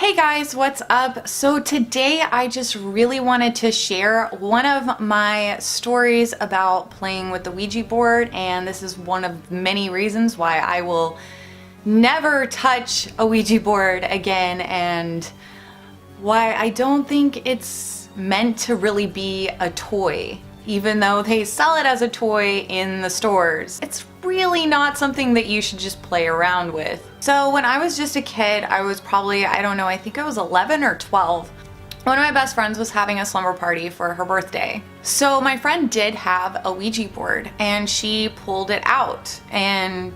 Hey guys, what's up? So today I just really wanted to share one of my stories about playing with the Ouija board, and this is one of many reasons why I will never touch a Ouija board again and why I don't think it's meant to really be a toy. Even though they sell it as a toy in the stores, it's really not something that you should just play around with. So when I was just a kid, I was probably, I don't know, I think I was 11 or 12. One of my best friends was having a slumber party for her birthday. So my friend did have a Ouija board and she pulled it out and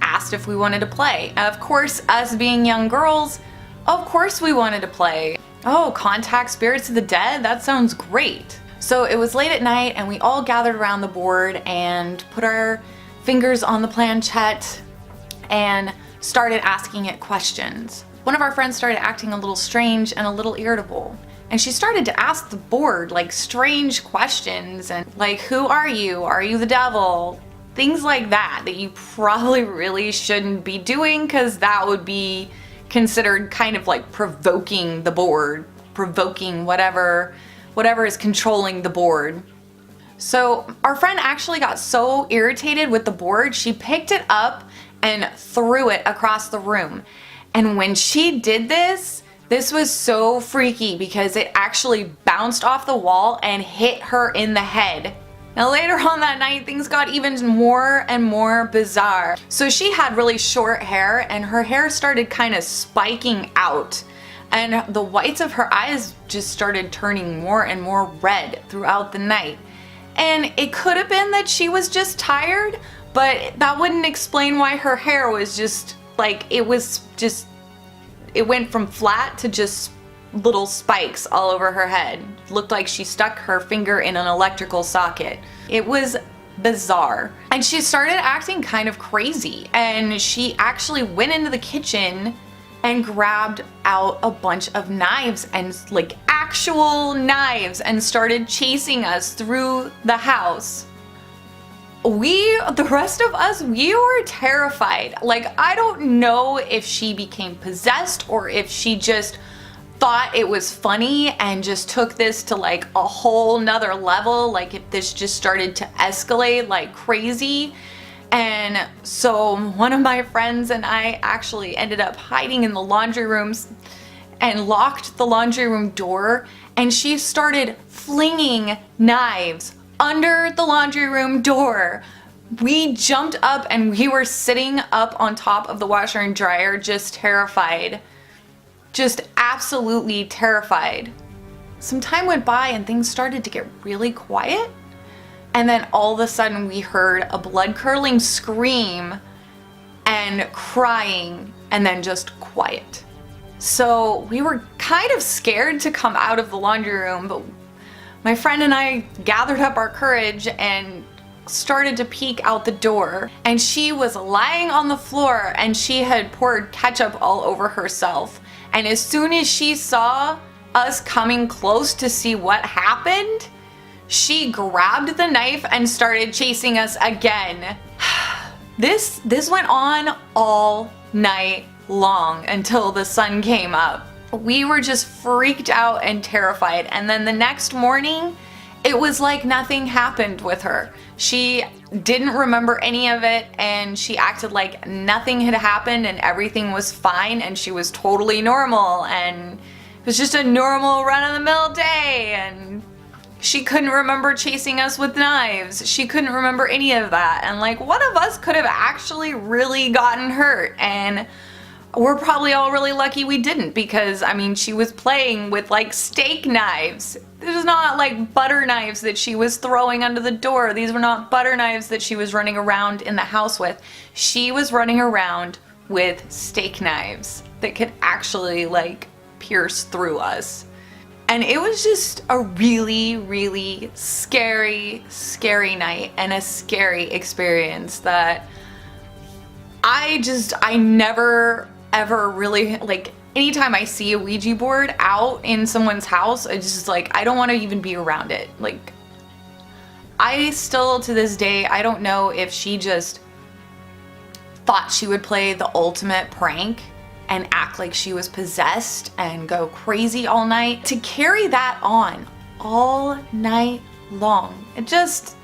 asked if we wanted to play. Of course, us being young girls, of course we wanted to play. Oh, contact spirits of the dead? That sounds great. So it was late at night and we all gathered around the board and put our fingers on the planchette and started asking it questions. One of our friends started acting a little strange and a little irritable. And she started to ask the board like strange questions and like, who are you? Are you the devil? Things like that you probably really shouldn't be doing, because that would be considered kind of like provoking the board, provoking whatever is controlling the board. So our friend actually got so irritated with the board, she picked it up and threw it across the room. And when she did this was so freaky because it actually bounced off the wall and hit her in the head. Now later on that night, things got even more and more bizarre. So she had really short hair and her hair started kind of spiking out. And the whites of her eyes just started turning more and more red throughout the night. And it could have been that she was just tired, but that wouldn't explain why her hair was just like, it went from flat to just little spikes all over her head. It looked like she stuck her finger in an electrical socket. It was bizarre. And she started acting kind of crazy. And she actually went into the kitchen and grabbed out a bunch of knives and like actual knives and started chasing us through the house. The rest of us, we were terrified. Like, I don't know if she became possessed or if she just thought it was funny and just took this to like a whole nother level, like if this just started to escalate like crazy. And so one of my friends and I actually ended up hiding in the laundry rooms and locked the laundry room door, and she started flinging knives under the laundry room door. We jumped up and we were sitting up on top of the washer and dryer, just terrified. Just absolutely terrified. Some time went by and things started to get really quiet. And then all of a sudden we heard a blood-curdling scream and crying, and then just quiet. So we were kind of scared to come out of the laundry room, but my friend and I gathered up our courage and started to peek out the door. And she was lying on the floor and she had poured ketchup all over herself. And as soon as she saw us coming close to see what happened, she grabbed the knife and started chasing us again. This went on all night long until the sun came up. We were just freaked out and terrified. And then the next morning, it was like nothing happened with her. She didn't remember any of it and she acted like nothing had happened and everything was fine and she was totally normal and it was just a normal run-of-the-mill day, and she couldn't remember chasing us with knives. She couldn't remember any of that. And like, one of us could have actually really gotten hurt, and we're probably all really lucky we didn't, because I mean, she was playing with like steak knives. This is not like butter knives that she was throwing under the door. These were not butter knives that she was running around in the house with. She was running around with steak knives that could actually like pierce through us. And it was just a really, really scary, scary night and a scary experience that I never ever really, like, anytime I see a Ouija board out in someone's house, it's just like, I don't want to even be around it. Like, I still, to this day, I don't know if she just thought she would play the ultimate prank and act like she was possessed and go crazy all night. To carry that on all night long, it just,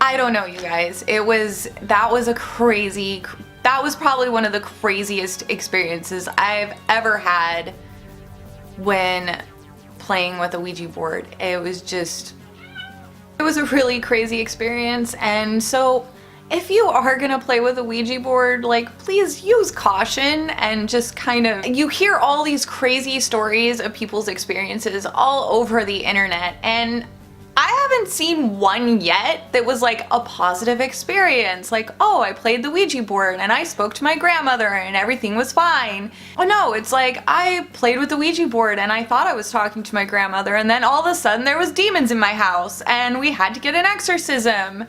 I don't know, you guys. That was probably one of the craziest experiences I've ever had when playing with a Ouija board. It was a really crazy experience. And so if you are gonna play with a Ouija board, like, please use caution and just kind of, you hear all these crazy stories of people's experiences all over the internet, and I haven't seen one yet that was like a positive experience. Like, oh, I played the Ouija board and I spoke to my grandmother and everything was fine. Oh no, it's like I played with the Ouija board and I thought I was talking to my grandmother, and then all of a sudden there was demons in my house and we had to get an exorcism.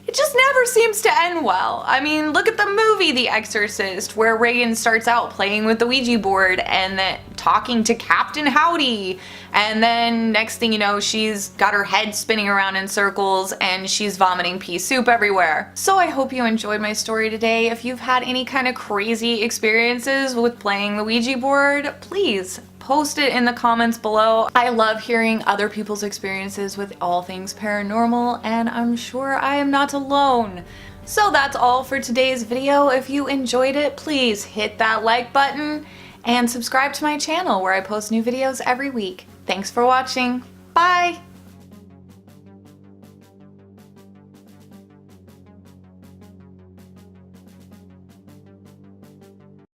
It just never seems to end well. I mean, look at the movie The Exorcist, where Reagan starts out playing with the Ouija board and then talking to Captain Howdy, and then next thing you know, she's got her head spinning around in circles and she's vomiting pea soup everywhere. So I hope you enjoyed my story today. If you've had any kind of crazy experiences with playing the Ouija board, please post it in the comments below. I love hearing other people's experiences with all things paranormal, and I'm sure I am not alone. So that's all for today's video. If you enjoyed it, please hit that like button and subscribe to my channel where I post new videos every week. Thanks for watching. Bye!